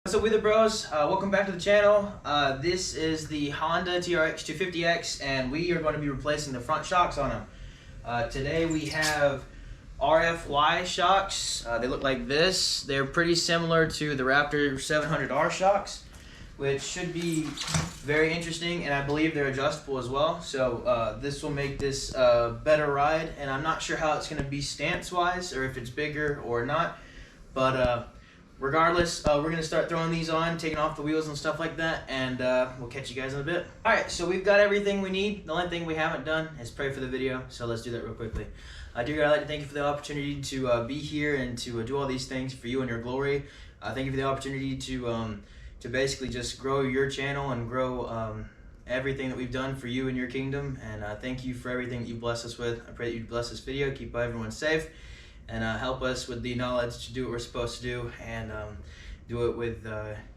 What's up, Wheeler Bros? Welcome back to the channel. This is the Honda TRX 250X, and we are going to be replacing the front shocks on them. Today we have RFY shocks. They look like this. They're pretty similar to the Raptor 700R shocks, which should be very interesting, and I believe they're adjustable as well. So this will make this a better ride, and I'm not sure how it's going to be stance-wise or if it's bigger or not, but regardless, we're going to start throwing these on, taking off the wheels and stuff like that, and we'll catch you guys in a bit. Alright, so we've got everything we need. The only thing we haven't done is pray for the video, so let's do that real quickly. Dear God, I'd like to thank you for the opportunity to be here and to do all these things for you and your glory. Thank you for the opportunity to basically just grow your channel and grow everything that we've done for you and your kingdom, and thank you for everything that you bless us with. I pray that you bless this video, keep everyone safe, and help us with the knowledge to do what we're supposed to do, and do it with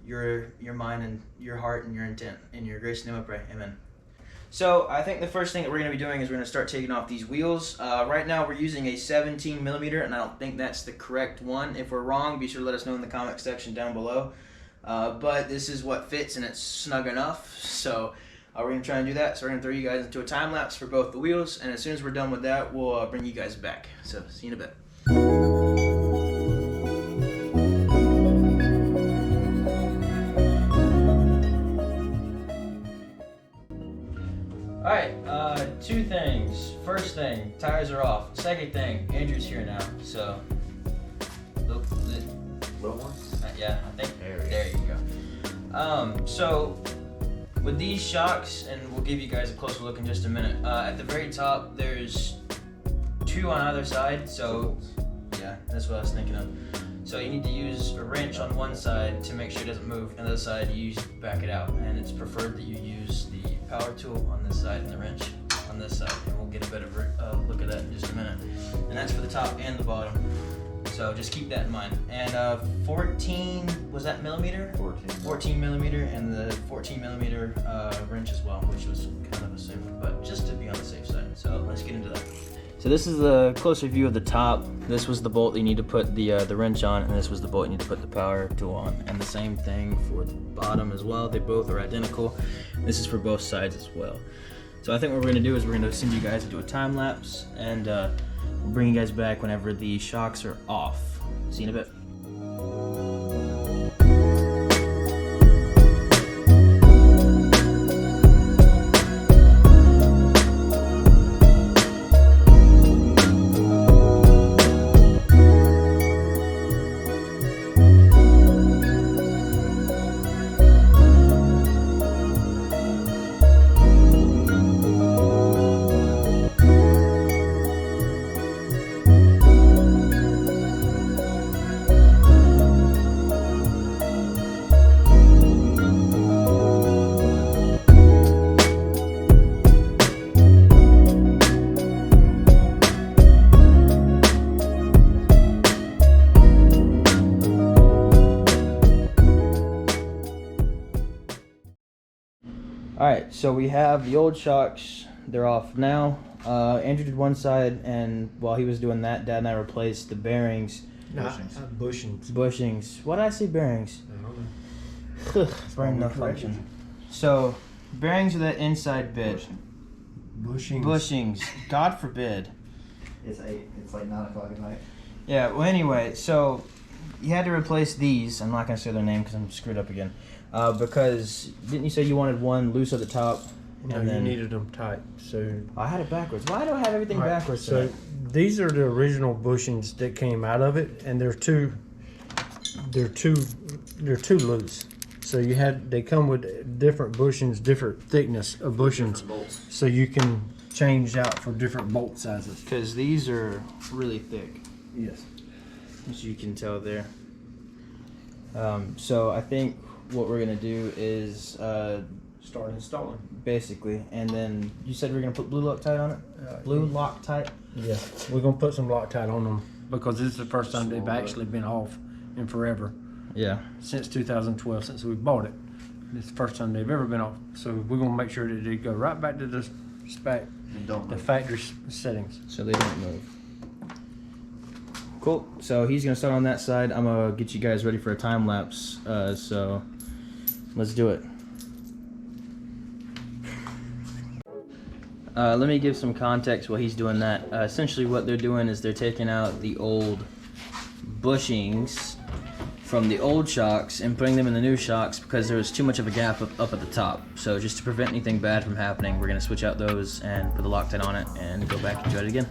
your mind and your heart and your intent. In your grace name I pray, amen. So I think the first thing that we're going to be doing is we're going to start taking off these wheels. Right now we're using a 17 millimeter, and I don't think that's the correct one. If we're wrong, be sure to let us know in the comment section down below. But this is what fits, and it's snug enough, so we're going to try and do that. So we're going to throw you guys into a time lapse for both the wheels, and as soon as we're done with that, we'll bring you guys back. So see you in a bit. Alright, two things. First thing, tires are off. Second thing, Andrew's here now, so little more? Yeah, I think there you go. So with these shocks, and we'll give you guys a closer look in just a minute, at the very top there's two on either side, so yeah, that's what I was thinking of. So you need to use a wrench on one side to make sure it doesn't move, and the other side you use to back it out, and it's preferred that you use the power tool on this side and the wrench on this side, and we'll get a better look at that in just a minute. And that's for the top and the bottom, so just keep that in mind. And 14, was that millimeter? 14 millimeter, and the 14 millimeter wrench as well, which was kind of assumed, but just to be on the safe side. So let's get into that. So this is the closer view of the top. This was the bolt you need to put the wrench on, and this was the bolt you need to put the power tool on. And the same thing for the bottom as well. They both are identical. This is for both sides as well. So I think what we're gonna do is we're gonna send you guys into a time lapse, and we'll bring you guys back whenever the shocks are off. See you in a bit. Alright, so we have the old shocks. They're off now. Andrew did one side, and while he was doing that, Dad and I replaced the bearings. Bushings. Why did I say bearings? I don't know. Brain no function. So, bearings are that inside bit. Bushings. God forbid. It's like 9 o'clock at night. Yeah, well anyway, so you had to replace these. I'm not going to say their name because I'm screwed up again. Because didn't you say you wanted one loose at the top? No, and then you needed them tight. So I had it backwards. Why do I have everything backwards? So these are the original bushings that came out of it, and they're too loose. So they come with different bushings, different thickness of bushings, so you can change out for different bolt sizes. Because these are really thick. Yes. As you can tell there. So I think what we're gonna do is Start installing. Basically, and then you said we're gonna put blue Loctite on it. Blue Loctite. Yeah, we're gonna put some Loctite on them because this is the first time they've actually been off in forever. Yeah. Since 2012, since we bought it, it's the first time they've ever been off. So we're gonna make sure that they go right back to the spec, the factory settings. So they don't move. Cool. So he's gonna start on that side. I'm gonna get you guys ready for a time lapse. So let's do it. Let me give some context while he's doing that. Essentially what they're doing is they're taking out the old bushings from the old shocks and putting them in the new shocks because there was too much of a gap up at the top. So just to prevent anything bad from happening, we're gonna switch out those and put the Loctite on it and go back and try it again.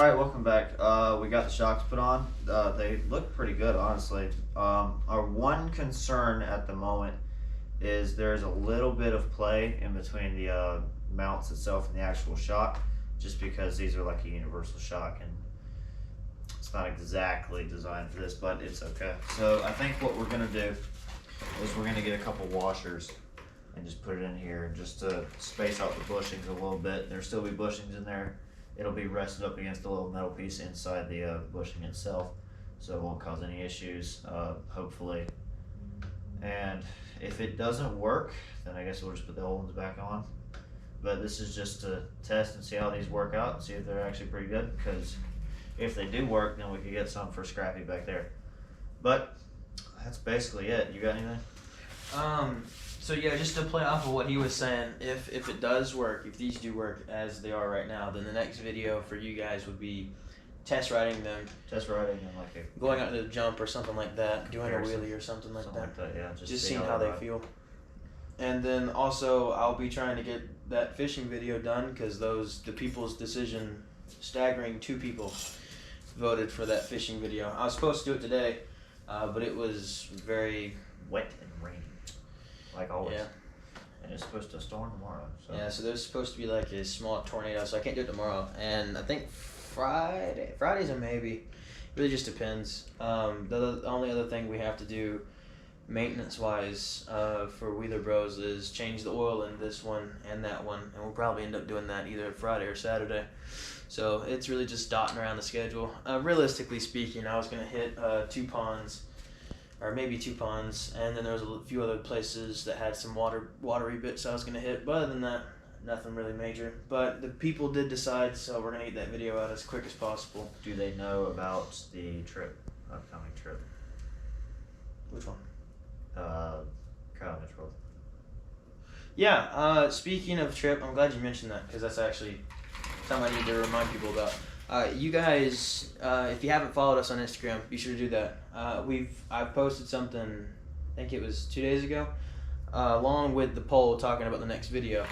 Welcome back. We got the shocks put on. They look pretty good, honestly. Our one concern at the moment is there's a little bit of play in between the mounts itself and the actual shock, just because these are like a universal shock and it's not exactly designed for this, but it's okay. So I think what we're gonna do is we're gonna get a couple washers and just put it in here just to space out the bushings a little bit. There'll still be bushings in there. It'll be rested up against a little metal piece inside the bushing itself, so it won't cause any issues, hopefully. And if it doesn't work, then I guess we'll just put the old ones back on. But this is just to test and see how these work out and see if they're actually pretty good, because if they do work, then we could get some for Scrappy back there. But that's basically it. You got anything? So yeah, just to play off of what he was saying, if it does work, if these do work as they are right now, then the next video for you guys would be test riding them. Test riding and like a going out to the jump or something like that, doing a wheelie or something like that. Yeah, just seeing how they feel. And then also I'll be trying to get that fishing video done because the people's decision, staggering 2 people voted for that fishing video. I was supposed to do it today, but it was very wet and rainy. Like always. Yeah. And it's supposed to storm tomorrow. So. Yeah, so there's supposed to be like a small tornado, so I can't do it tomorrow. And I think Friday's a maybe. It really just depends. The only other thing we have to do maintenance-wise for Wheeler Bros is change the oil in this one and that one. And we'll probably end up doing that either Friday or Saturday. So it's really just dotting around the schedule. Realistically speaking, I was going to hit 2 ponds. Or maybe 2 ponds, and then there was a few other places that had some watery bits I was going to hit, but other than that, nothing really major. But the people did decide, so we're going to get that video out as quick as possible. Do they know about the trip, upcoming trip? Which one? College World. Yeah, speaking of trip, I'm glad you mentioned that, because that's actually something I need to remind people about. You guys, if you haven't followed us on Instagram, be sure to do that. I've posted something, I think it was 2 days ago, along with the poll talking about the next video.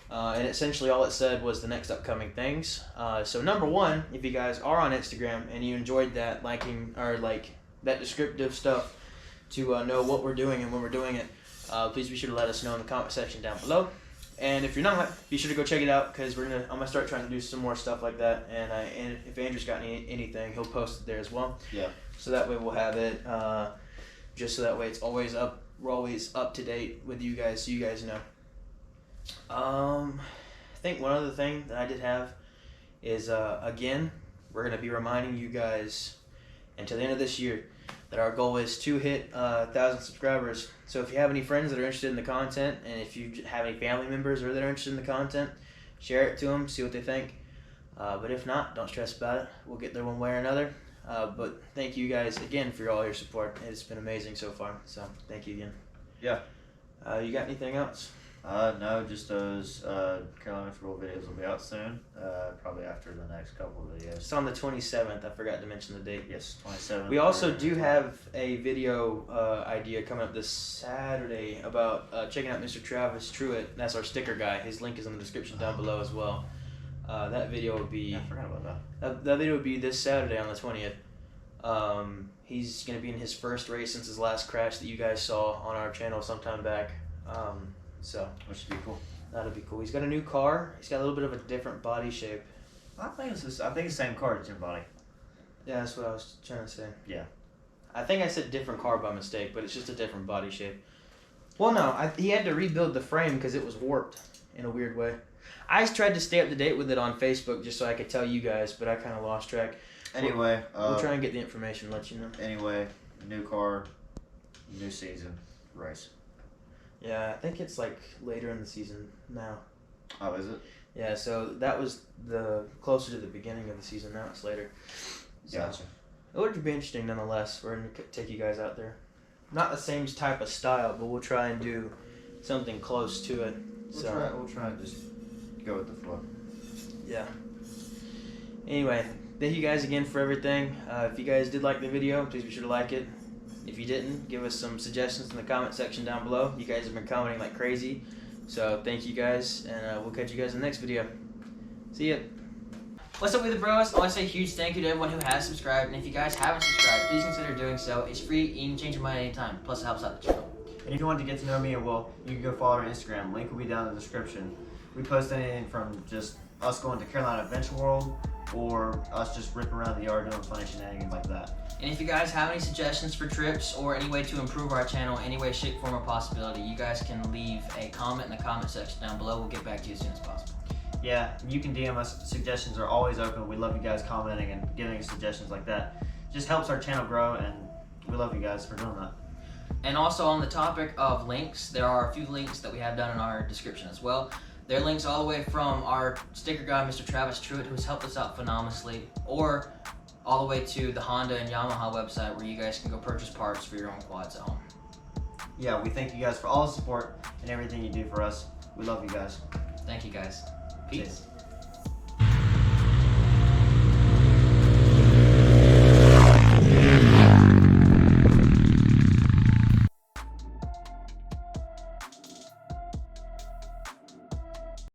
And essentially all it said was the next upcoming things. So number 1, if you guys are on Instagram and you enjoyed that, liking or like that descriptive stuff to know what we're doing and when we're doing it, please be sure to let us know in the comment section down below. And if you're not, be sure to go check it out because I'm gonna start trying to do some more stuff like that. And if Andrew's got anything, he'll post it there as well. Yeah. So that way we'll have it. Just so that way it's always up. We're always up to date with you guys, so you guys know. I think one other thing that I did have is again, we're gonna be reminding you guys until the end of this year that our goal is to hit 1,000 subscribers. So if you have any friends that are interested in the content, and if you have any family members that are interested in the content, share it to them, see what they think. But if not, don't stress about it. We'll get there one way or another. But thank you guys again for all your support. It's been amazing so far. So thank you again. Yeah. You got anything else? No, just those Carolina Roll videos will be out soon. Probably after the next couple of videos. It's on the 27th. I forgot to mention the date. Yes, 27th. We also do have a video idea coming up this Saturday about checking out Mr. Travis Truett. That's our sticker guy. His link is in the description down below as well. That video would be. Yeah, I forgot about that. That video would be this Saturday on the 20th. He's gonna be in his first race since his last crash that you guys saw on our channel sometime back. So which would be cool. That'll be cool. He's got a new car. He's got a little bit of a different body shape. I think it's the same car as your body. Yeah, that's what I was trying to say. Yeah. I think I said different car by mistake, but it's just a different body shape. Well, no, he had to rebuild the frame because it was warped in a weird way. I tried to stay up to date with it on Facebook just so I could tell you guys, but I kind of lost track. Anyway, we'll try and get the information, let you know. Anyway, new car, new season, race. Yeah, I think it's like later in the season now. Oh, is it? Yeah, so that was the closer to the beginning of the season. Now it's later. So, Gotcha. it would be interesting nonetheless. We're going to take you guys out there. Not the same type of style, but we'll try and do something close to it. We'll try and just go with the flow. Yeah. Anyway, thank you guys again for everything. If you guys did like the video, please be sure to like it. If you didn't, give us some suggestions in the comment section down below. You guys have been commenting like crazy. So thank you guys, and we'll catch you guys in the next video. See ya. What's up with the bros? I want to say a huge thank you to everyone who has subscribed, and if you guys haven't subscribed, please consider doing so. It's free, you can change your mind anytime, plus it helps out the channel. And if you want to get to know me and Will, you can go follow our Instagram. Link will be down in the description. We post anything from just us going to Carolina Adventure World or us just ripping around the yard doing funny shenanigans like that. And if you guys have any suggestions for trips or any way to improve our channel, any way, shape, form, or possibility, you guys can leave a comment in the comment section down below. We'll get back to you as soon as possible. Yeah, you can DM us. Suggestions are always open. We love you guys commenting and giving us suggestions like that. Just helps our channel grow, and we love you guys for doing that. And also on the topic of links, there are a few links that we have down in our description as well. There are links all the way from our sticker guy, Mr. Travis Truett, who has helped us out phenomenally, or all the way to the Honda and Yamaha website where you guys can go purchase parts for your own quads at home. Yeah, we thank you guys for all the support and everything you do for us. We love you guys. Thank you guys. Peace. Cheers.